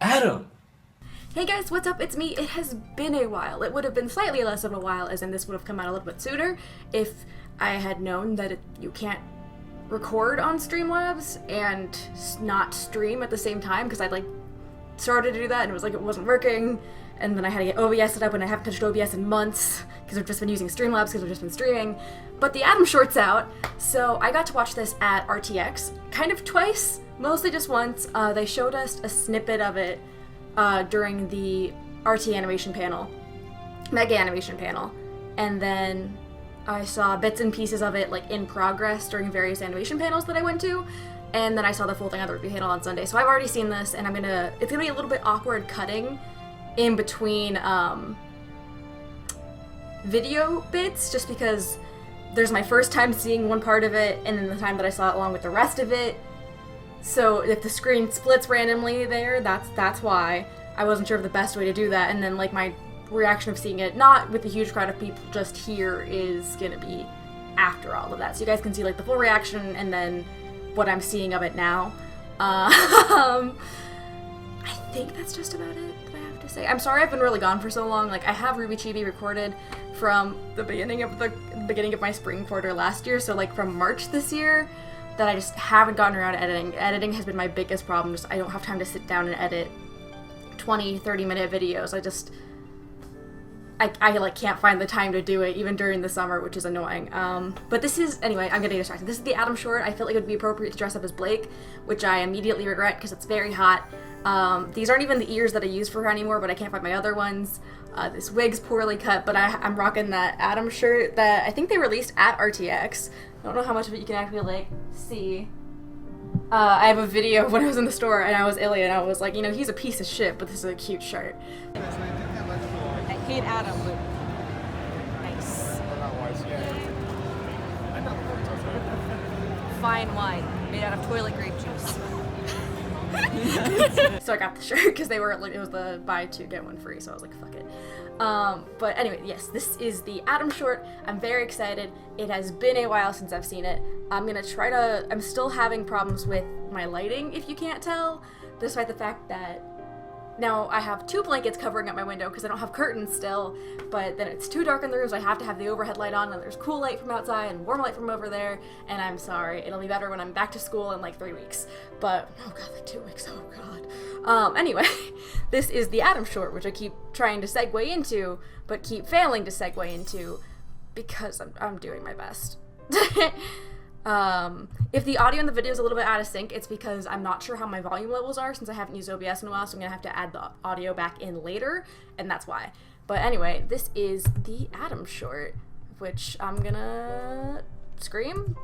Adam! Hey guys, what's up? It's me. It has been a while. It would have been slightly less of a while, as in this would have come out a little bit sooner if I had known that you can't record on Streamlabs and not stream at the same time, because I'd started to do that and it was it wasn't working, and then I had to get OBS set up and I haven't touched OBS in months because I've just been using Streamlabs because I've just been streaming. But the Adam Short's out, so I got to watch this at RTX kind of twice, mostly just once. They showed us a snippet of it during the RT animation panel, Mega animation panel, and then I saw bits and pieces of it in progress during various animation panels that I went to, and then I saw the full thing on the review panel on Sunday. So I've already seen this, and it's gonna be a little bit awkward cutting in between video bits, just because there's my first time seeing one part of it and then the time that I saw it along with the rest of it. So if the screen splits randomly there, that's why. I wasn't sure of the best way to do that, and then my reaction of seeing it not with a huge crowd of people just here is gonna be after all of that. So you guys can see the full reaction and then what I'm seeing of it now. I think that's just about it that I have to say. I'm sorry I've been really gone for so long. I have RWBY recorded from the beginning of my spring quarter last year, so from March this year, that I just haven't gotten around to editing. Editing has been my biggest problem. I don't have time to sit down and edit 20-30 minute videos. I can't find the time to do it even during the summer, which is annoying. But this is, anyway, I'm getting distracted. This is the Adam Short. I felt like it would be appropriate to dress up as Blake, which I immediately regret because it's very hot. These aren't even the ears that I use for her anymore, but I can't find my other ones. This wig's poorly cut, but I'm rocking that Adam shirt that I think they released at RTX. I don't know how much of it you can actually see. I have a video of when I was in the store and I was Ilya and I was like, he's a piece of shit, but this is a cute shirt. I hate Adam, but nice. Fine wine made out of toilet grape juice. So I got the shirt because it was the buy two get one free, so I was like, fuck it. But anyway, yes, this is the Adam Short. I'm very excited. It has been a while since I've seen it. I'm still having problems with my lighting, if you can't tell, despite the fact that now I have 2 blankets covering up my window because I don't have curtains still, but then it's too dark in the room, so I have to have the overhead light on, and there's cool light from outside and warm light from over there, and I'm sorry. It'll be better when I'm back to school in 3 weeks. But, oh god, 2 weeks, oh god. Anyway, this is the Adam Short, which I keep trying to segue into, but keep failing to segue into, because I'm doing my best. If the audio in the video is a little bit out of sync, it's because I'm not sure how my volume levels are since I haven't used OBS in a while, so I'm gonna have to add the audio back in later, and that's why. But anyway, this is the Adam Short, which I'm gonna scream.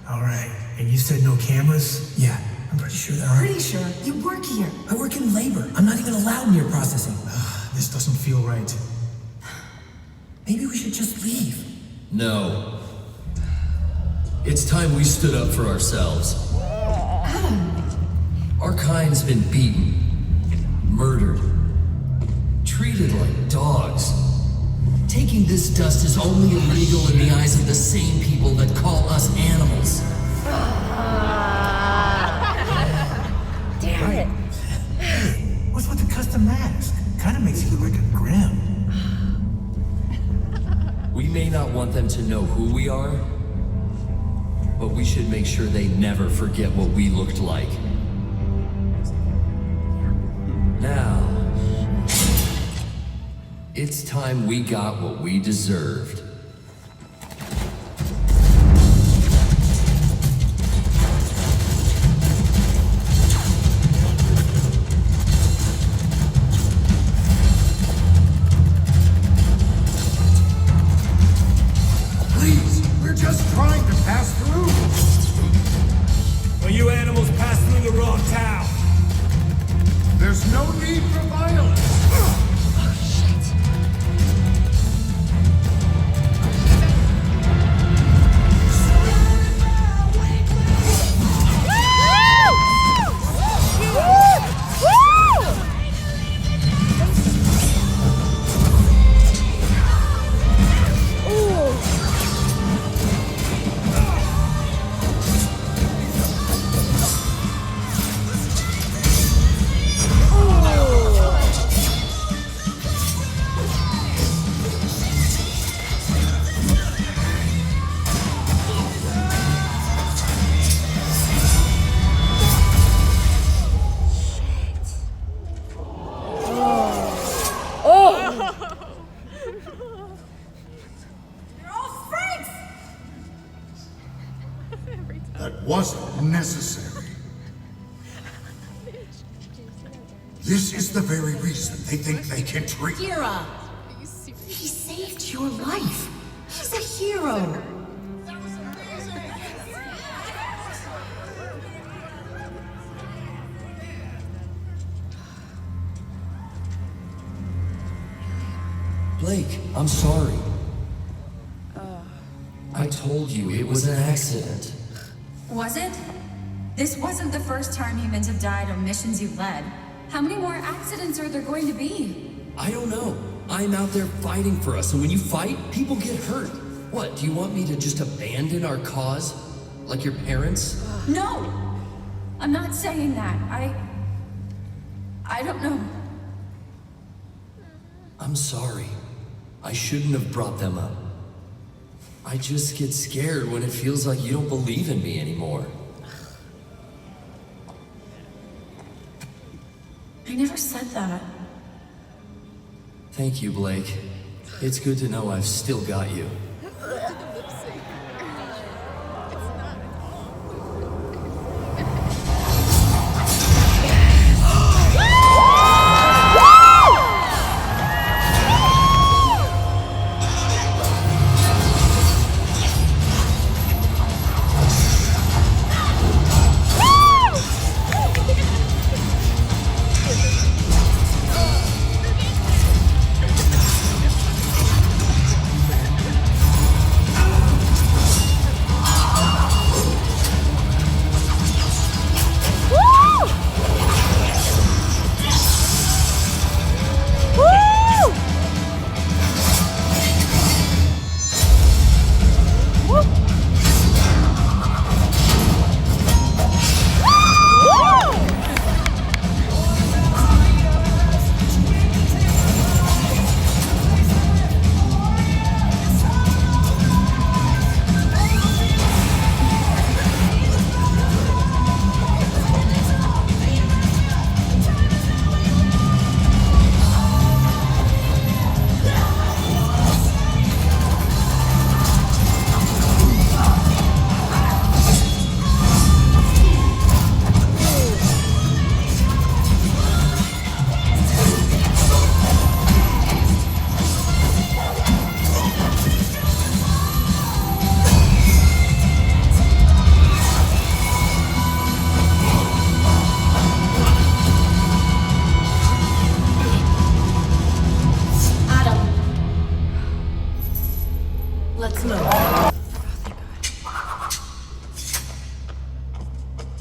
Alright, and you said no cameras? Yeah, I'm pretty sure there are. Pretty sure? You work here. I work in labor. I'm not even allowed near processing. This doesn't feel right. Maybe we should just leave. No. It's time we stood up for ourselves. Our kind's been beaten, murdered, treated like dogs. Taking this dust is only illegal in the eyes of the same people that call us animals. Damn it. Hey, what's with the custom mask? Kinda makes you look like a grim. We may not want them to know who we are, but we should make sure they never forget what we looked like. Now, it's time we got what we deserved. Please, we're just trying to pass through. Well, you animals passed through the wrong town. There's no need for violence. necessary. This is the very reason they think they can treat... Kira! He saved your life. He's a hero. Blake, I'm sorry. I told you it was an accident. Was it? This wasn't the first time humans have died on missions you've led. How many more accidents are there going to be? I don't know. I'm out there fighting for us, and when you fight, people get hurt. What, do you want me to just abandon our cause? Like your parents? No! I'm not saying that. I don't know. I'm sorry. I shouldn't have brought them up. I just get scared when it feels like you don't believe in me anymore. I never said that. Thank you, Blake. It's good to know I've still got you.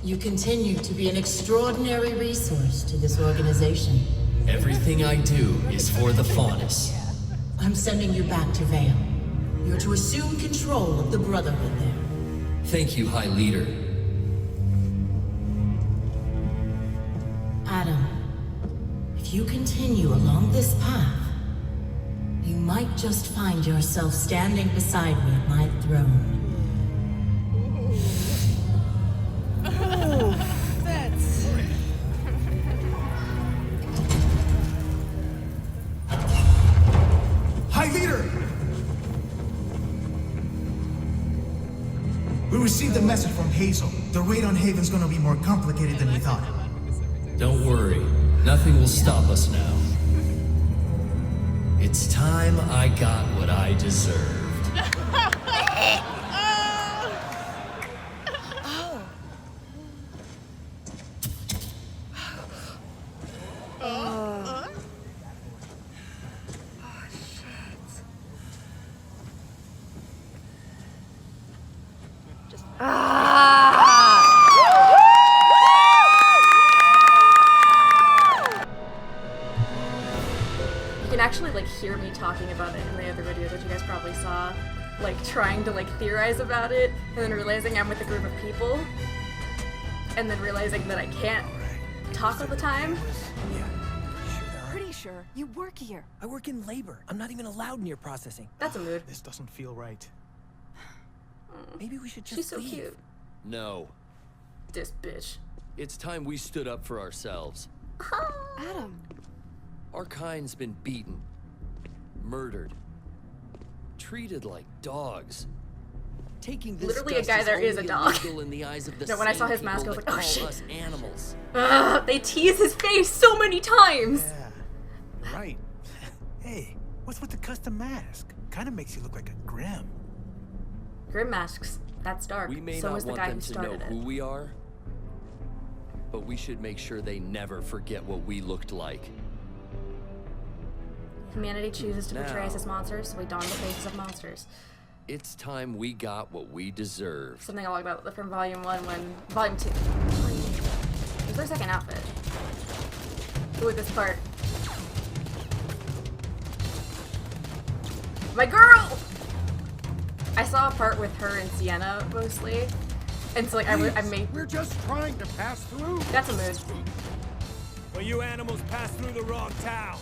You continue to be an extraordinary resource to this organization. Everything I do is for the Faunus. I'm sending you back to Vale. You're to assume control of the Brotherhood there. Thank you, High Leader. Adam, if you continue along this path, you might just find yourself standing beside me at my throne. High Leader! We received a message from Hazel. The raid on Haven's gonna be more complicated than we thought. Don't worry. Nothing will stop us now. It's time I got what I deserved. You can actually like hear me talking about it in the other video that you guys probably saw, like trying to like theorize about it, and then realizing I'm with a group of people, and then realizing that I can't talk all the time. Pretty sure you work here. I work in labor. I'm not even allowed near processing. That's a mood. This doesn't feel right. Maybe we should just She's so leave. cute. No. This bitch. It's time we stood up for ourselves. Adam. Our kind's been beaten, murdered, treated like dogs, Taking this Literally a dust guy there is a only dog. illegal in the eyes of the No, when I same saw his people mask, I was that like, oh, call shit. us animals. They tease his face so many times. Yeah, right. Hey, what's with the custom mask? Kind of makes you look like a Grim. Grim masks. That's dark. We may so not is the want guy them who to know started who it. we are, but we should make sure they never forget what we looked like. Humanity chooses to portray us Now. as monsters, so we don the faces of monsters. It's time we got what we deserved. Something I like about from Volume 1 when... Volume 2. Where's their second outfit? Ooh, this part. My girl! I saw a part with her and Sienna, mostly. And so, like, I made... We're just trying to pass through. That's a mood. Well, you animals passed through the wrong town.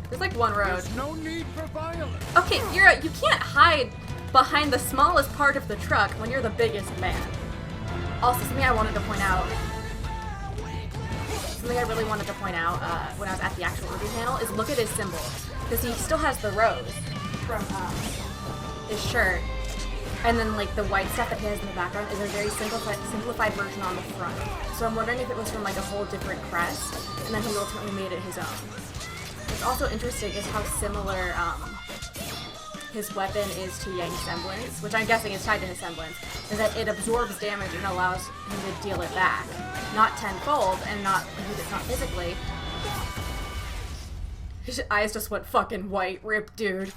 There's, like, one road. There's no need for violence. Okay, you can't hide behind the smallest part of the truck when you're the biggest man. Also, something I wanted to point out... Something I really wanted to point out when I was at the actual RWBY panel is look at his symbol. Because he still has the rose from his shirt. And then, like, the white stuff that he has in the background is a very simplified version on the front. So I'm wondering if it was from, like, a whole different crest, and then he ultimately made it his own. What's also interesting is how similar his weapon is to Yang's semblance, which I'm guessing is tied to his semblance, is that it absorbs damage and allows him to deal it back. Not tenfold, and not physically. His eyes just went fucking white. Rip, dude.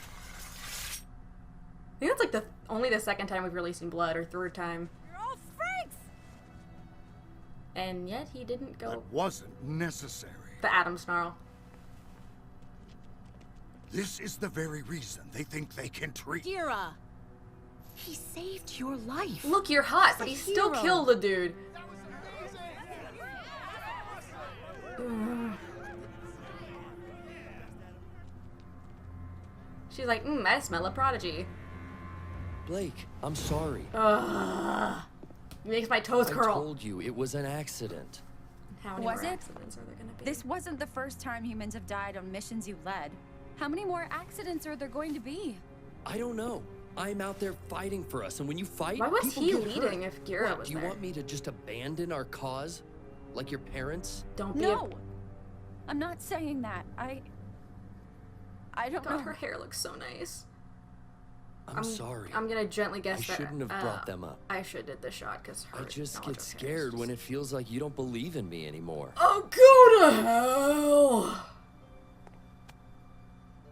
I think that's like only the second time we've really seen blood, or third time. You're all freaks! And yet he didn't go. That wasn't necessary. The Atom Snarl. This is the very reason they think they can treat. Kira! He saved your life. Look, you're hot, but he still hero. killed a dude. She's like, I smell a prodigy. Blake, I'm sorry. Ugh. It makes my toes I curl. told you it was an accident. How many Was more it? accidents are there gonna be? This wasn't the first time humans have died on missions you led. How many more accidents are there going to be? I don't know. I'm out there fighting for us, and when you fight, Why was people he get leading hurt. if Gira What, was do you there? want me to just abandon our cause? Like your parents? Don't be No! I'm not saying that. I don't God, know. her hair looks so nice. I'm sorry. I'm gonna gently guess I that shouldn't have brought them up. I should did the shot because I just get scared when it feels like you don't believe in me anymore. Oh, go to hell!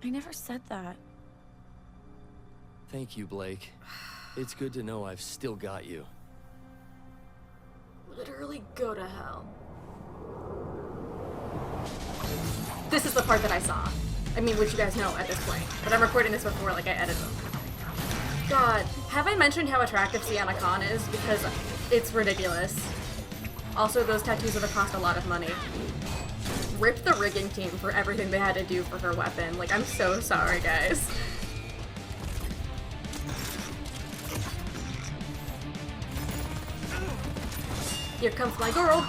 I never said that. Thank you, Blake. It's good to know I've still got you. Literally go to hell. This is the part that I saw. I mean, which you guys know at this point. But I'm recording this before, like, I edit them. God, have I mentioned how attractive Sienna Khan is? Because it's ridiculous. Also, those tattoos would have cost a lot of money. Rip the rigging team for everything they had to do for her weapon. Like, I'm so sorry, guys. Here comes my girl.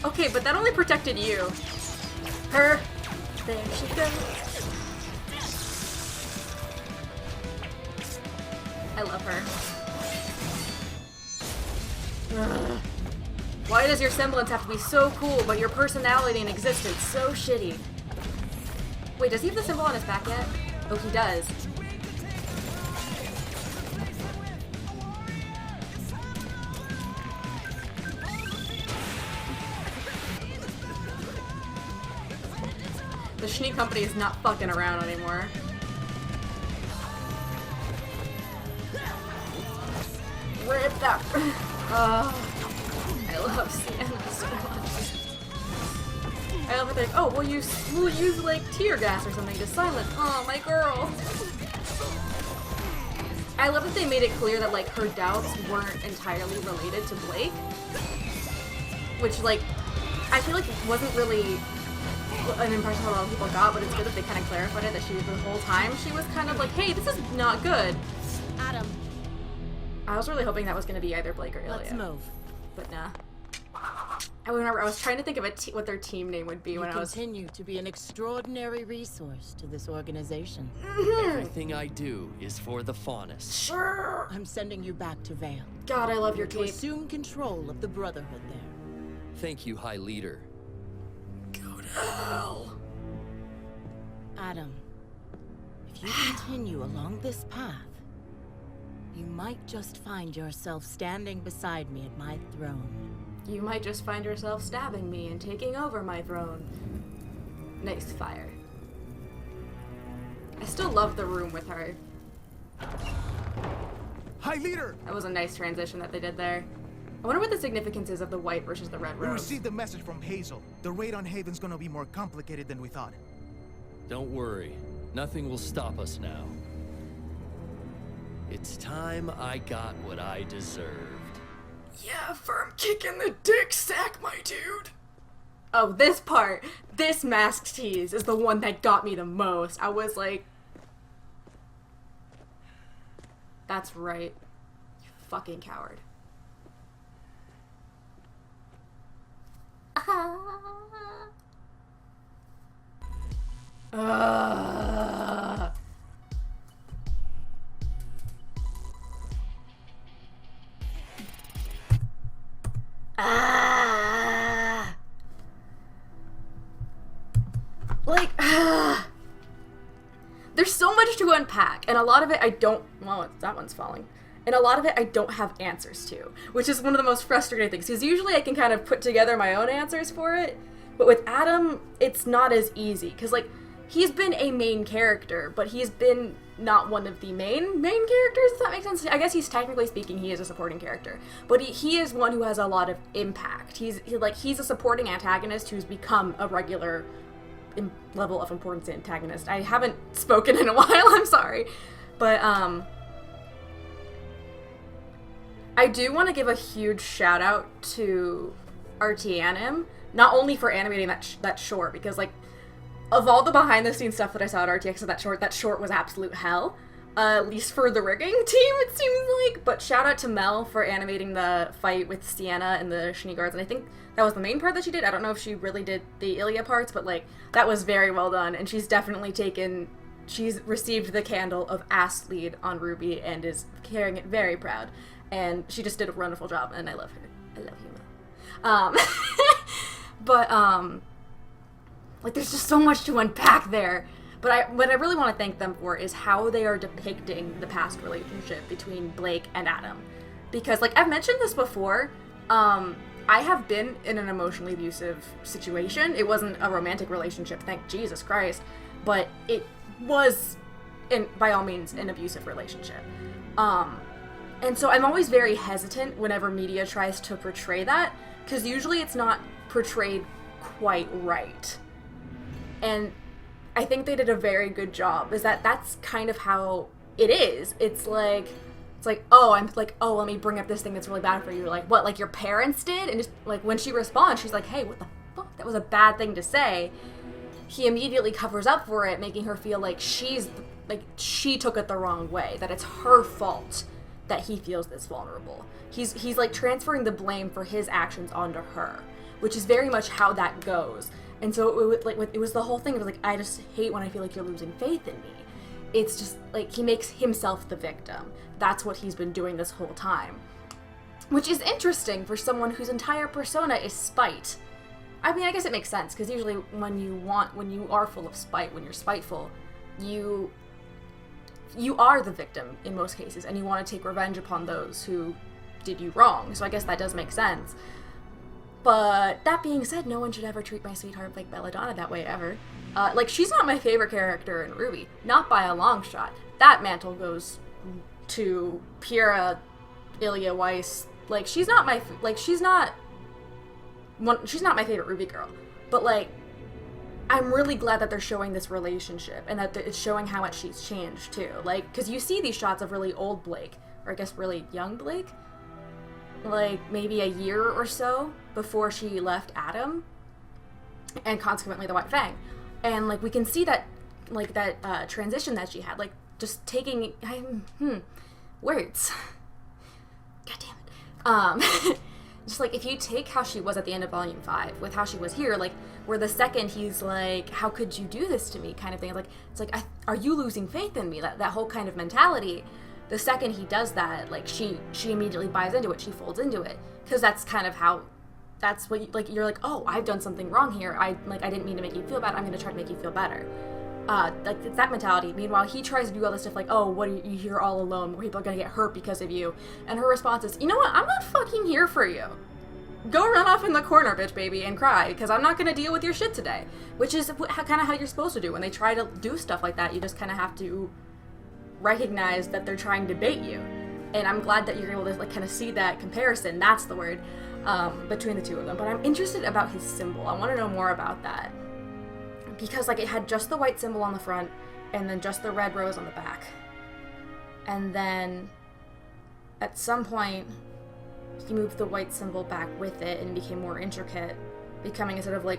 Okay, but that only protected you. Her. There she goes. I love her. Ugh. Why does your semblance have to be so cool, but your personality and existence so shitty? Wait, does he have the symbol on his back yet? Oh, he does. The Schnee Company is not fucking around anymore. Rip that. I love Sienna so much. I love it. Like, oh, we'll use like tear gas or something to silence. Oh, my girl. I love that they made it clear that like her doubts weren't entirely related to Blake, which like I feel like it wasn't really an impression that a lot of people got, but it's good that they kind of clarified it, that she, the whole time, she was kind of like, hey, this is not good. Adam. I was really hoping that was going to be either Blake or Ilya. Let's move. But nah. I remember I was trying to think of what their team name would be when I was. Continue to be an extraordinary resource to this organization. Everything I do is for the Faunus. Sure. I'm sending you back to Vale. God, I love your To cape. assume control of the Brotherhood there. Thank you, High Leader. Go to hell. Adam, if you continue along this path, you might just find yourself standing beside me at my throne. You might just find yourself stabbing me and taking over my throne. Nice fire. I still love the room with her. High Leader! That was a nice transition that they did there. I wonder what the significance is of the white versus the red We rose. received a message from Hazel. The raid on Haven's gonna be more complicated than we thought. Don't worry. Nothing will stop us now. It's time I got what I deserved. Yeah, firm kick in the dick sack, my dude. Oh, this part, this masked tease is the one that got me the most. I was like, that's right, you fucking coward. Like, there's so much to unpack, and a lot of it I don't, well, that one's falling. And a lot of it I don't have answers to, which is one of the most frustrating things, because usually I can kind of put together my own answers for it, but with Adam, it's not as easy, because, like, he's been a main character, but he's been not one of the main characters, if that makes sense. I guess he's technically speaking, he is a supporting character, but he is one who has a lot of impact. He's a supporting antagonist who's become a regular level of importance antagonist. I haven't spoken in a while, I'm sorry, but I do want to give a huge shout out to RTAnim, not only for animating that short, because, like, of all the behind the scenes stuff that I saw at RTX of that short was absolute hell. At least for the rigging team, it seems like. But shout out to Mel for animating the fight with Sienna and the Shinee guards, and I think that was the main part that she did. I don't know if she really did the Ilya parts, but, like, that was very well done, and she's received the candle of ass lead on RWBY and is carrying it very proud. And she just did a wonderful job, and I love her. I love you, Mel. Like, there's just so much to unpack there. But what I really want to thank them for is how they are depicting the past relationship between Blake and Adam. Because, like, I've mentioned this before, I have been in an emotionally abusive situation. It wasn't a romantic relationship, thank Jesus Christ, but it was, by all means, an abusive relationship. And so I'm always very hesitant whenever media tries to portray that, because usually it's not portrayed quite right. And I think they did a very good job, is that's kind of how it is. It's like, oh, let me bring up this thing that's really bad for you. Like, what, like your parents did? And just, like, when she responds, she's like, hey, what the fuck? That was a bad thing to say. He immediately covers up for it, making her feel like she took it the wrong way, that it's her fault that he feels this vulnerable. He's like transferring the blame for his actions onto her, which is very much how that goes. And so it was the whole thing. It was like, I just hate when I feel like you're losing faith in me. It's just like he makes himself the victim. That's what he's been doing this whole time, which is interesting for someone whose entire persona is spite. I mean, I guess it makes sense, because usually when you are full of spite, when you're spiteful, you are the victim in most cases, and you want to take revenge upon those who did you wrong. So I guess that does make sense. But that being said, no one should ever treat my sweetheart like Belladonna that way ever. Like, she's not my favorite character in RWBY, not by a long shot. That mantle goes to Pyrrha, Ilya Weiss. Like, she's not my favorite RWBY girl. But, like, I'm really glad that they're showing this relationship, and that it's showing how much she's changed too. Like, because you see these shots of really old Blake, or I guess really young Blake, like maybe a year or so before she left Adam, and consequently the White Fang, and like we can see that, like that transition that she had, like just taking words. God damn it. just like if you take how she was at the end of Volume 5 with how she was here, like where the second he's like, how could you do this to me kind of thing, like it's like, are you losing faith in me, that whole kind of mentality. The second he does that, like she immediately buys into it, she folds into it, because that's kind of how, that's what you, like, you're like, oh, I've done something wrong here, I didn't mean to make you feel bad, I'm gonna try to make you feel better. Like it's that mentality. Meanwhile, he tries to do all this stuff like, oh, what are you here all alone, people are gonna get hurt because of you, and her response is, you know what, I'm not fucking here for you. Go run off in the corner, bitch baby, and cry, because I'm not gonna deal with your shit today. Which is kind of how you're supposed to do. When they try to do stuff like that, you just kind of have to recognize that they're trying to bait you. And I'm glad that you're able to like kind of see that comparison, that's the word, between the two of them. But I'm interested about his symbol. I want to know more about that. Because like it had just the white symbol on the front, and then just the red rose on the back. And then at some point he moved the white symbol back with it and became more intricate, becoming a sort of like,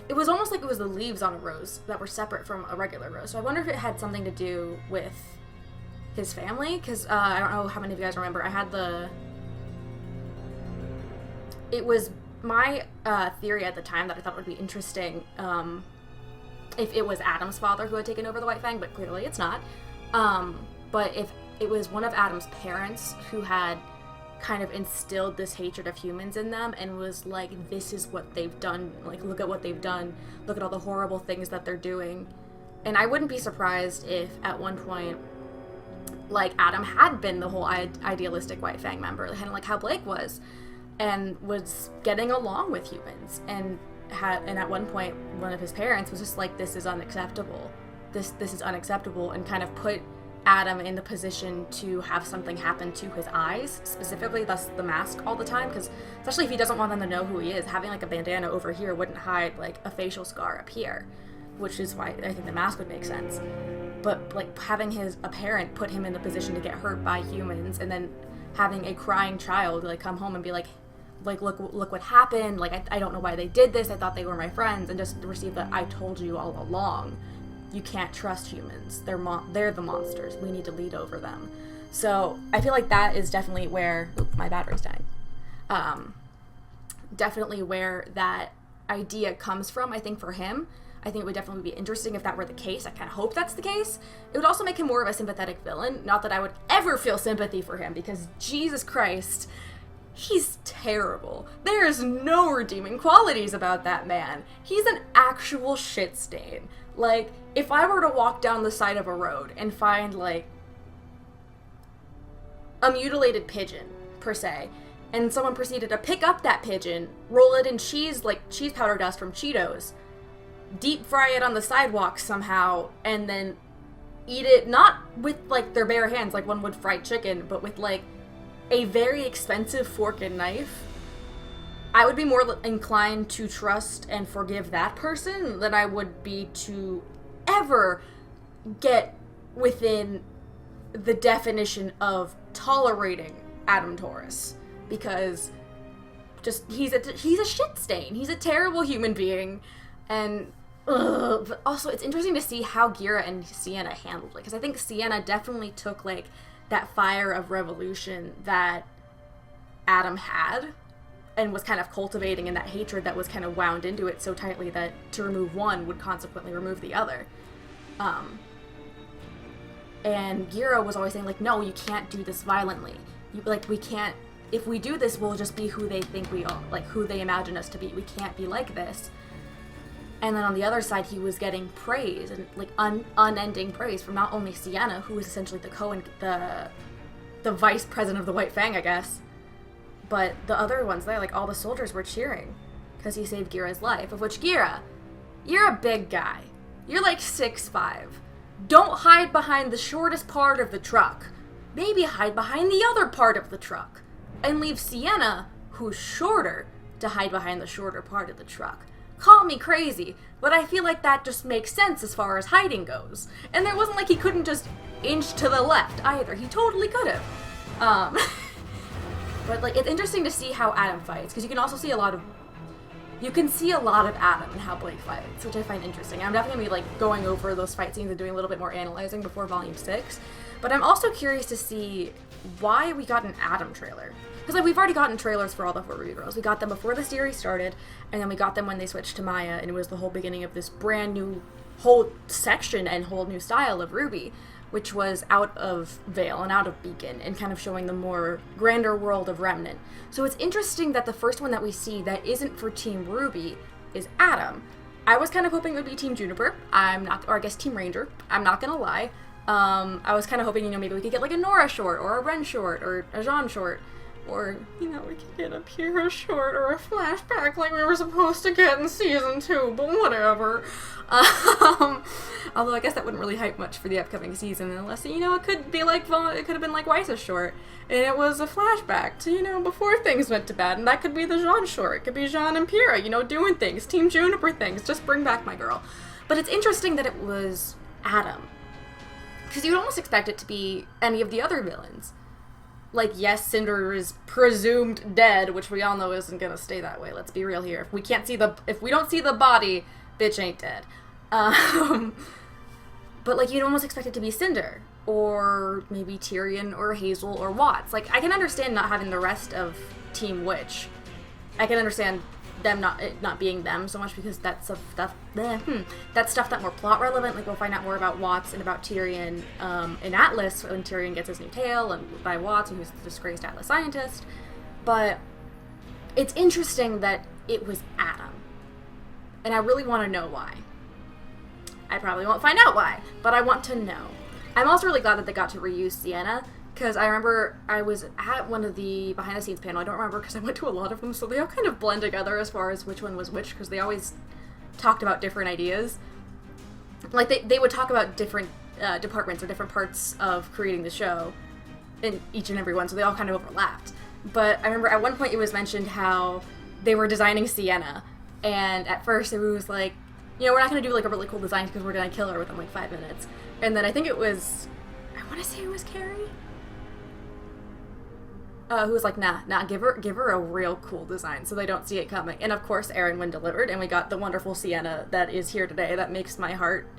it was almost like it was the leaves on a rose that were separate from a regular rose. So I wonder if it had something to do with his family, because I don't know how many of you guys remember, I had it was my theory at the time that I thought would be interesting, if it was Adam's father who had taken over the White Fang, but clearly it's not. But if it was one of Adam's parents who had kind of instilled this hatred of humans in them and was like, this is what they've done, like look at what they've done, look at all the horrible things that they're doing. And I wouldn't be surprised if at one point like Adam had been the whole idealistic White Fang member, kind of like how Blake was, and was getting along with humans, and at one point one of his parents was just like, this is unacceptable, this is unacceptable, and kind of put Adam in the position to have something happen to his eyes, specifically, thus the mask all the time, because especially if he doesn't want them to know who he is, having like a bandana over here wouldn't hide like a facial scar up here, which is why I think the mask would make sense. But like having a parent put him in the position to get hurt by humans, and then having a crying child like come home and be like look what happened, like I don't know why they did this, I thought they were my friends, and just receive that, I told you all along, you can't trust humans, they're the monsters, we need to lead over them. So I feel like that is definitely where, my battery's dying, definitely where that idea comes from. I think for him, I think it would definitely be interesting if that were the case. I kind of hope that's the case. It would also make him more of a sympathetic villain. Not that I would ever feel sympathy for him, because Jesus Christ, he's terrible. There is no redeeming qualities about that man. He's an actual shit stain. Like, if I were to walk down the side of a road and find, like, a mutilated pigeon, per se, and someone proceeded to pick up that pigeon, roll it in cheese, like cheese powder dust from Cheetos, deep fry it on the sidewalk somehow, and then eat it not with like their bare hands like one would fried chicken, but with like a very expensive fork and knife, I would be more inclined to trust and forgive that person than I would be to ever get within the definition of tolerating Arryn Troche, because just he's a shit stain. He's a terrible human being. And but also it's interesting to see how Gira and Sienna handled it, because I think Sienna definitely took like that fire of revolution that Adam had and was kind of cultivating, and that hatred that was kind of wound into it so tightly that to remove one would consequently remove the other. And Gira was always saying like, no, you can't do this violently, we can't, if we do this we'll just be who they think we are, like who they imagine us to be, we can't be like this. And then on the other side, he was getting praise, and like unending praise from not only Sienna, who was essentially the vice president of the White Fang, I guess, but the other ones there, like all the soldiers were cheering because he saved Gira's life. Of which, Gira, you're a big guy. You're like 6'5". Don't hide behind the shortest part of the truck. Maybe hide behind the other part of the truck, and leave Sienna, who's shorter, to hide behind the shorter part of the truck. Call me crazy, but I feel like that just makes sense as far as hiding goes. And there wasn't like he couldn't just inch to the left either. He totally could have. But like it's interesting to see how Adam fights, because you can also see a lot of Adam and how Blake fights, which I find interesting. I'm definitely gonna be like going over those fight scenes and doing a little bit more analyzing before Volume 6. But I'm also curious to see why we got an Adam trailer. Because, like, we've already gotten trailers for all the RWBY girls. We got them before the series started, and then we got them when they switched to Maya, and it was the whole beginning of this brand new whole section and whole new style of RWBY, which was out of Vale and out of Beacon, and kind of showing the more grander world of Remnant. So it's interesting that the first one that we see that isn't for Team RWBY is Adam. I was kind of hoping it would be Team Juniper. Or I guess Team Ranger. I'm not gonna lie. I was kind of hoping, maybe we could get like a Nora short, or a Ren short, or a Jean short, or, we could get a Pyrrha short, or a flashback like we were supposed to get in Season 2, but whatever. Although I guess that wouldn't really hype much for the upcoming season, unless, it could be like, it could have been like Weiss's short, and it was a flashback to, before things went to bad, and that could be the Jean short. It could be Jean and Pyrrha, doing things, Team Juniper things, just bring back my girl. But it's interesting that it was Adam, because you'd almost expect it to be any of the other villains. Like, yes, Cinder is presumed dead, which we all know isn't gonna stay that way. Let's be real here. If we don't see the body, bitch ain't dead. But, like, you'd almost expect it to be Cinder, or maybe Tyrion, or Hazel, or Watts. Like, I can understand not having the rest of Team Witch. I can understand them not being them so much, because that's stuff that more plot relevant. Like, we'll find out more about Watts and about Tyrion in Atlas when Tyrion gets his new tail, and by Watts, who's the disgraced Atlas scientist. But it's interesting that it was Adam, and I really want to know why. I probably won't find out why, but I want to know. I'm also really glad that they got to reuse Sienna, because I remember I was at one of the behind-the-scenes panel. I don't remember because I went to a lot of them, so they all kind of blend together as far as which one was which, because they always talked about different ideas. Like, they would talk about different departments or different parts of creating the show in each and every one, so they all kind of overlapped. But I remember at one point it was mentioned how they were designing Sienna, and at first it was like, we're not going to do, like, a really cool design because we're going to kill her within, like, 5 minutes. And then I think it was, I want to say it was Carrie? Who was like, nah, give her a real cool design so they don't see it coming. And of course, Arryn Wynn delivered, and we got the wonderful Sienna that is here today. That makes my heart,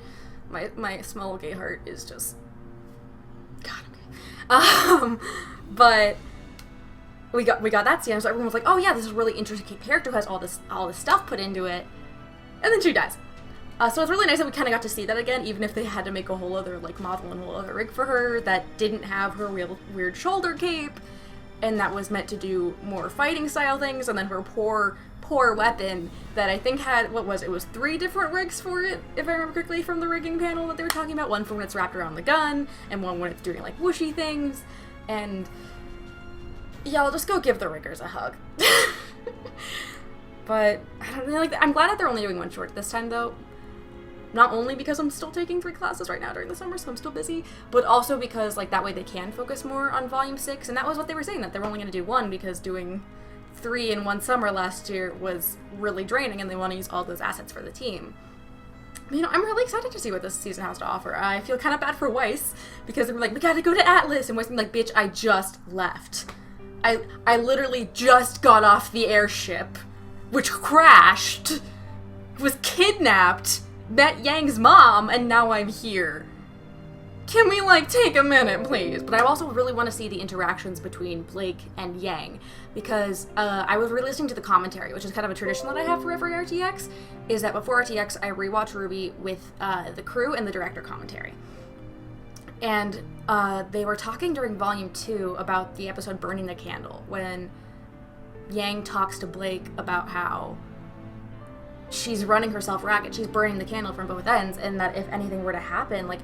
my small gay heart is just, God, okay. But we got that Sienna, so everyone was like, oh yeah, this is a really interesting character who has all this stuff put into it. And then she dies. So it's really nice that we kind of got to see that again, even if they had to make a whole other, like, model and whole other rig for her that didn't have her real weird shoulder cape, and that was meant to do more fighting style things, and then her poor weapon that I think had, it was 3 different rigs for it, if I remember correctly, from the rigging panel that they were talking about. One for when it's wrapped around the gun, and one when it's doing, like, whooshy things, and yeah, I'll just go give the riggers a hug. But I don't really like that. I'm glad that they're only doing one short this time, though. Not only because I'm still taking 3 classes right now during the summer, so I'm still busy, but also because, like, that way they can focus more on Volume 6, and that was what they were saying, that they were only going to do 1 because doing 3 in 1 summer last year was really draining, and they want to use all those assets for the team. I'm really excited to see what this season has to offer. I feel kind of bad for Weiss, because they were like, we gotta go to Atlas, and Weiss was like, bitch, I just left. I literally just got off the airship, which crashed, was kidnapped, met Yang's mom, and now I'm here. Can we, like, take a minute, please? But I also really want to see the interactions between Blake and Yang, because I was re-listening to the commentary, which is kind of a tradition that I have for every RTX, is that before RTX, I rewatch RWBY with the crew and the director commentary. And they were talking during Volume 2 about the episode Burning the Candle, when Yang talks to Blake about how she's running herself ragged, she's burning the candle from both ends, and that if anything were to happen, like,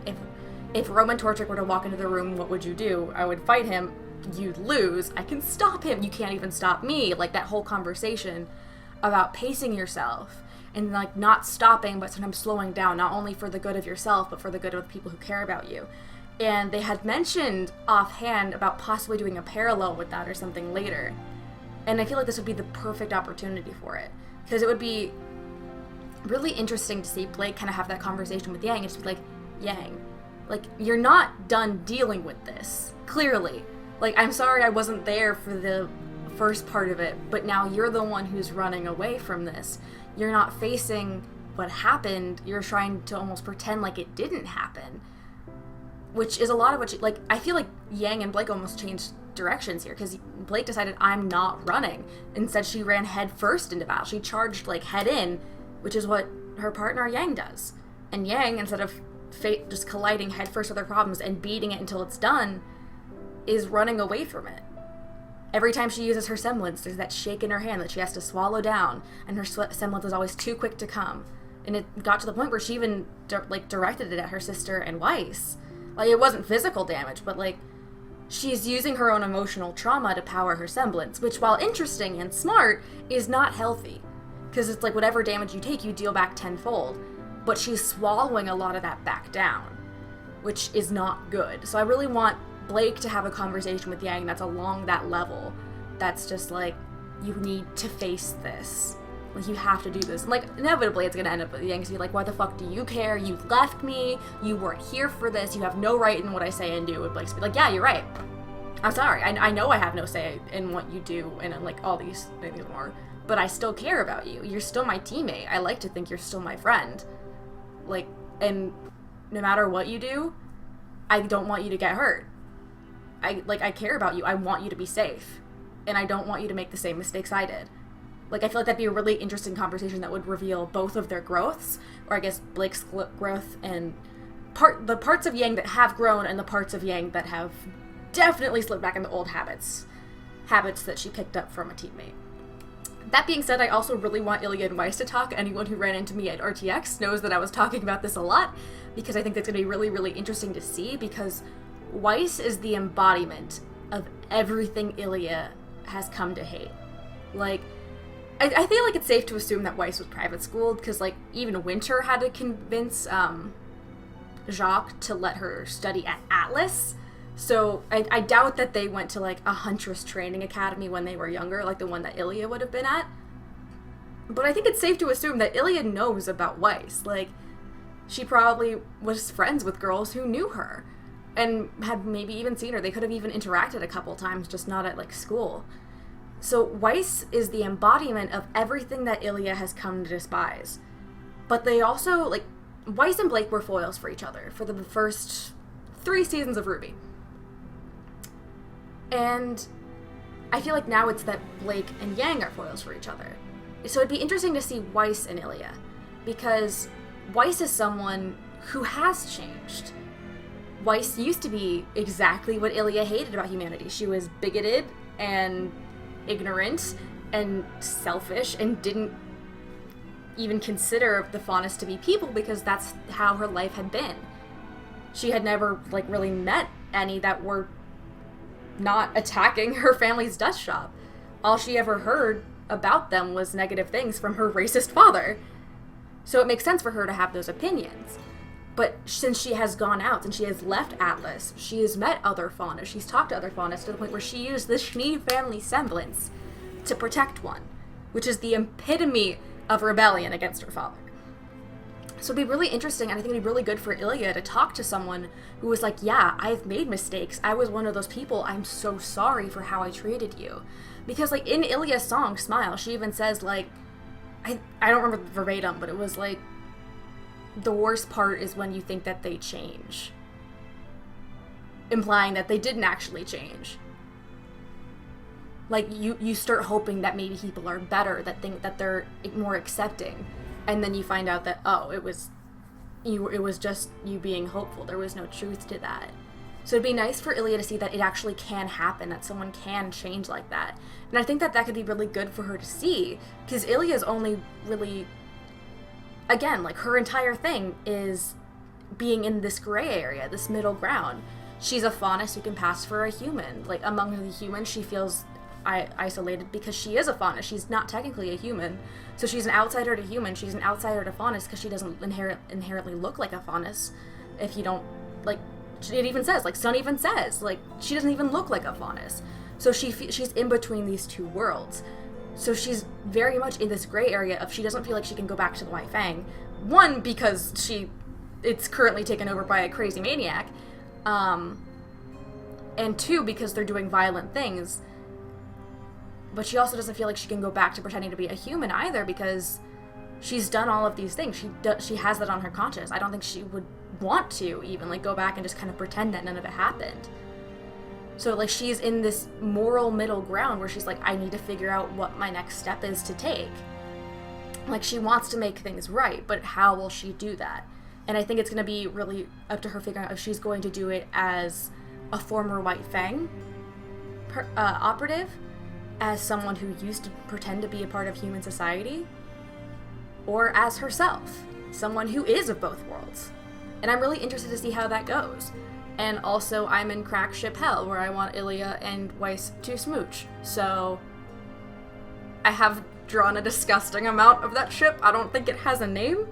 if Roman Torchic were to walk into the room, what would you do? I would fight him, you'd lose, I can stop him, you can't even stop me. Like, that whole conversation about pacing yourself, and, like, not stopping, but sometimes slowing down, not only for the good of yourself, but for the good of the people who care about you. And they had mentioned offhand about possibly doing a parallel with that or something later. And I feel like this would be the perfect opportunity for it, because it would be really interesting to see Blake kind of have that conversation with Yang and just be like, Yang, like, you're not done dealing with this, clearly. Like, I'm sorry I wasn't there for the first part of it, but now you're the one who's running away from this. You're not facing what happened, you're trying to almost pretend like it didn't happen. which is a lot of what she, like, I feel like Yang and Blake almost changed directions here, because Blake decided, I'm not running. Instead, she ran head first into battle. She charged, like, head in, which is what her partner Yang does. And Yang, instead of just colliding head first with her problems and beating it until it's done, is running away from it. Every time she uses her semblance, there's that shake in her hand that she has to swallow down, and her semblance is always too quick to come. And it got to the point where she even, directed it at her sister and Weiss. Like, it wasn't physical damage, but, like, she's using her own emotional trauma to power her semblance, which, while interesting and smart, is not healthy. Because it's like whatever damage you take, you deal back tenfold. But she's swallowing a lot of that back down, which is not good. So I really want Blake to have a conversation with Yang that's along that level. That's just like, you need to face this. Like, you have to do this. And, like, inevitably it's gonna end up with Yang to be like, why the fuck do you care? You left me. You weren't here for this. You have no right in what I say and do. And Blake's be like, yeah, you're right. I'm sorry. I know I have no say in what you do and, like, all these things more. But I still care about you. You're still my teammate. I like to think you're still my friend. Like, and no matter what you do, I don't want you to get hurt. I care about you. I want you to be safe. And I don't want you to make the same mistakes I did. Like, I feel like that'd be a really interesting conversation that would reveal both of their growths, or I guess Blake's growth and the parts of Yang that have grown and the parts of Yang that have definitely slipped back into old habits that she picked up from a teammate. That being said, I also really want Ilya and Weiss to talk. Anyone who ran into me at RTX knows that I was talking about this a lot, because I think that's going to be really, really interesting to see, because Weiss is the embodiment of everything Ilya has come to hate. Like, I feel like it's safe to assume that Weiss was private schooled, because, like, even Winter had to convince Jacques to let her study at Atlas. So I doubt that they went to, like, a Huntress training academy when they were younger, like the one that Ilya would have been at. But I think it's safe to assume that Ilya knows about Weiss. Like, she probably was friends with girls who knew her and had maybe even seen her. They could have even interacted a couple times, just not at, like, school. So Weiss is the embodiment of everything that Ilya has come to despise. But they also, like, Weiss and Blake were foils for each other for the first 3 seasons of RWBY. And I feel like now it's that Blake and Yang are foils for each other. So it'd be interesting to see Weiss and Ilya, because Weiss is someone who has changed. Weiss used to be exactly what Ilya hated about humanity. She was bigoted and ignorant and selfish and didn't even consider the Faunus to be people, because that's how her life had been. She had never, like, really met any that were not attacking her family's dust shop. All she ever heard about them was negative things from her racist father. So it makes sense for her to have those opinions. But since she has gone out and she has left Atlas, she has met other Faunus, she's talked to other Faunus to the point where she used the Schnee family semblance to protect one, which is the epitome of rebellion against her father. So it'd be really interesting, and I think it'd be really good for Ilya to talk to someone who was like, yeah, I've made mistakes. I was one of those people. I'm so sorry for how I treated you. Because, like, in Ilya's song, Smile, she even says, like, I don't remember verbatim, but it was like, the worst part is when you think that they change. Implying that they didn't actually change. Like, you start hoping that maybe people are better, that think that they're more accepting. And then you find out that, oh, it was just you being hopeful. There was no truth to that. So it'd be nice for Ilya to see that it actually can happen, that someone can change like that. And I think that that could be really good for her to see, because Ilya's only really, again, like, her entire thing is being in this gray area, this middle ground. She's a Faunus who can pass for a human. Like, among the humans, she feels isolated because she is a Faunus. She's not technically a human. So she's an outsider to human. She's an outsider to Faunus because she doesn't inherently look like a Faunus. If you don't, like, it even says, like, Sun even says, like, she doesn't even look like a Faunus. So she's in between these two worlds. So she's very much in this gray area of she doesn't feel like she can go back to the White Fang. One, because it's currently taken over by a crazy maniac. And two, because they're doing violent things. But she also doesn't feel like she can go back to pretending to be a human either, because she's done all of these things. She has that on her conscience. I don't think she would want to even, like, go back and just kind of pretend that none of it happened. So, like, she's in this moral middle ground where she's like, I need to figure out what my next step is to take. Like, she wants to make things right, but how will she do that? And I think it's going to be really up to her figuring out if she's going to do it as a former White Fang operative, as someone who used to pretend to be a part of human society, or as herself, someone who is of both worlds. And I'm really interested to see how that goes. And also, I'm in crack ship hell, where I want Ilya and Weiss to smooch. So, I have drawn a disgusting amount of that ship. I don't think it has a name,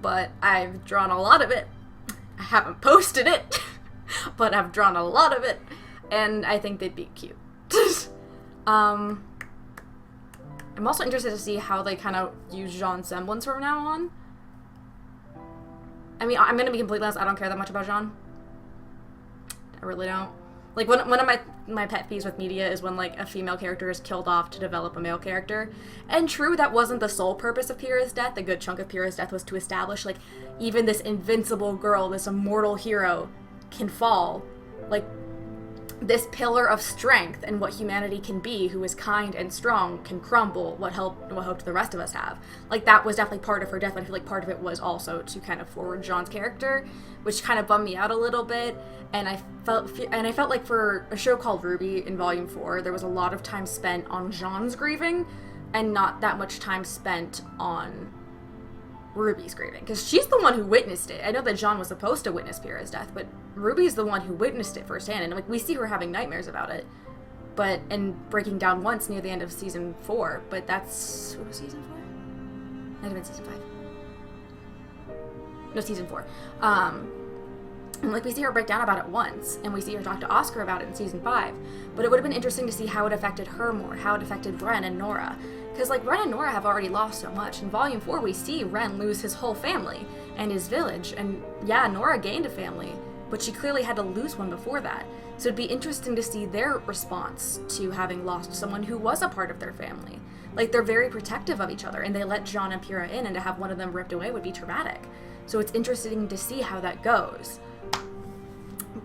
but I've drawn a lot of it. I haven't posted it, but I've drawn a lot of it, and I think they'd be cute. I'm also interested to see how they kind of use Jean's semblance from now on. I mean, I'm gonna be completely honest, I don't care that much about Jean. I really don't. Like, one of my pet peeves with media is when, like, a female character is killed off to develop a male character. And true, that wasn't the sole purpose of Pyrrha's death. A good chunk of Pyrrha's death was to establish, like, even this invincible girl, this immortal hero, can fall. Like, this pillar of strength and what humanity can be, who is kind and strong, can crumble. What hope do the rest of us have? Like, that was definitely part of her death, but I feel like part of it was also to kind of forward Jean's character, which kind of bummed me out a little bit. And I felt like for a show called RWBY in Volume 4, there was a lot of time spent on Jean's grieving, and not that much time spent on Ruby's grieving, because she's the one who witnessed it. I know that Jean was supposed to witness Pyrrha's death, but Ruby's the one who witnessed it firsthand, and, like, we see her having nightmares about it, and breaking down once near the end of season 4, but that's... what was season 4? Might have been season 5. No, season 4. And, like, we see her break down about it once, and we see her talk to Oscar about it in season 5, but it would have been interesting to see how it affected her more, how it affected Ren and Nora. Because, like, Ren and Nora have already lost so much. In Volume 4, we see Ren lose his whole family and his village. And, yeah, Nora gained a family, but she clearly had to lose one before that. So it'd be interesting to see their response to having lost someone who was a part of their family. Like, they're very protective of each other, and they let Jean and Pyrrha in, and to have one of them ripped away would be traumatic. So it's interesting to see how that goes.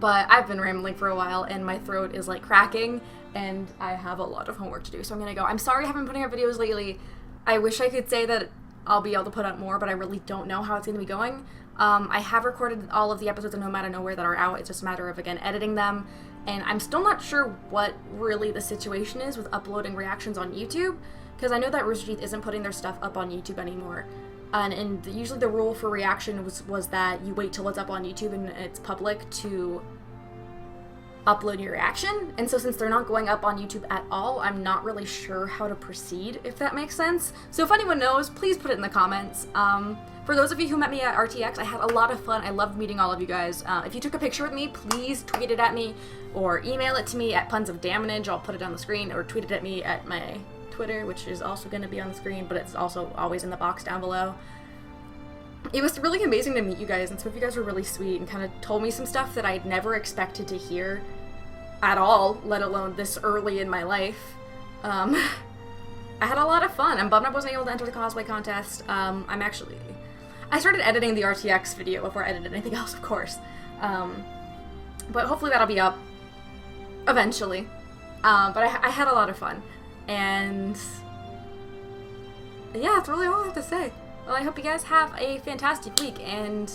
But I've been rambling for a while, and my throat is, like, cracking, and I have a lot of homework to do, so I'm gonna go. I'm sorry I haven't been putting out videos lately. I wish I could say that I'll be able to put out more, but I really don't know how it's gonna be going. I have recorded all of the episodes of No Matter Nowhere that are out. It's just a matter of, again, editing them, and I'm still not sure what really the situation is with uploading reactions on YouTube, because I know that Rooster Teeth isn't putting their stuff up on YouTube anymore. And usually the rule for reaction was that you wait till it's up on YouTube and it's public to upload your reaction. And so since they're not going up on YouTube at all, I'm not really sure how to proceed, if that makes sense. So if anyone knows, please put it in the comments. For those of you who met me at RTX, I had a lot of fun. I loved meeting all of you guys. If you took a picture with me, please tweet it at me or email it to me at Puns of Damnage. I'll put it on the screen, or tweet it at me at my Twitter, which is also going to be on the screen, but it's also always in the box down below. It was really amazing to meet you guys, and some of you guys were really sweet and kind of told me some stuff that I'd never expected to hear at all, let alone this early in my life. I had a lot of fun. I'm bummed I wasn't able to enter the cosplay contest. I started editing the RTX video before I edited anything else, of course. But hopefully that'll be up eventually. But I had a lot of fun. And yeah, that's really all I have to say. Well, I hope you guys have a fantastic week and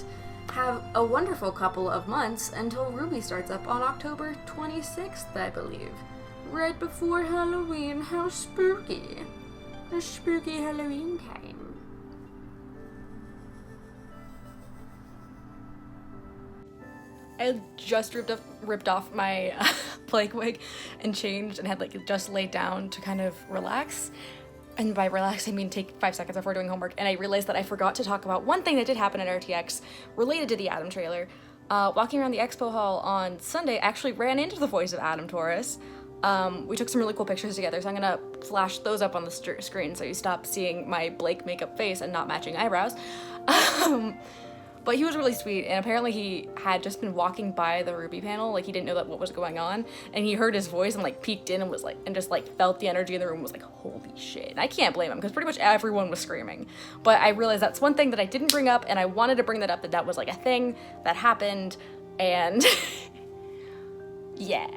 have a wonderful couple of months until RWBY starts up on October 26th, I believe. Right before Halloween. How spooky. A spooky Halloween time. I just ripped off my plague wig and changed and had, like, just laid down to kind of relax. And by relax, I mean take 5 seconds before doing homework. And I realized that I forgot to talk about one thing that did happen at RTX related to the Adam trailer. Walking around the expo hall on Sunday, I actually ran into the voice of Arryn Troche. We took some really cool pictures together, so I'm gonna flash those up on the screen so you stop seeing my Blake makeup face and not matching eyebrows. But he was really sweet, and apparently he had just been walking by the RWBY panel, like he didn't know that what was going on, and he heard his voice and like peeked in and was like, and just like felt the energy in the room, was like, holy shit. And I can't blame him, because pretty much everyone was screaming. But I realized that's one thing that I didn't bring up, and I wanted to bring that up, that was like a thing that happened, and yeah.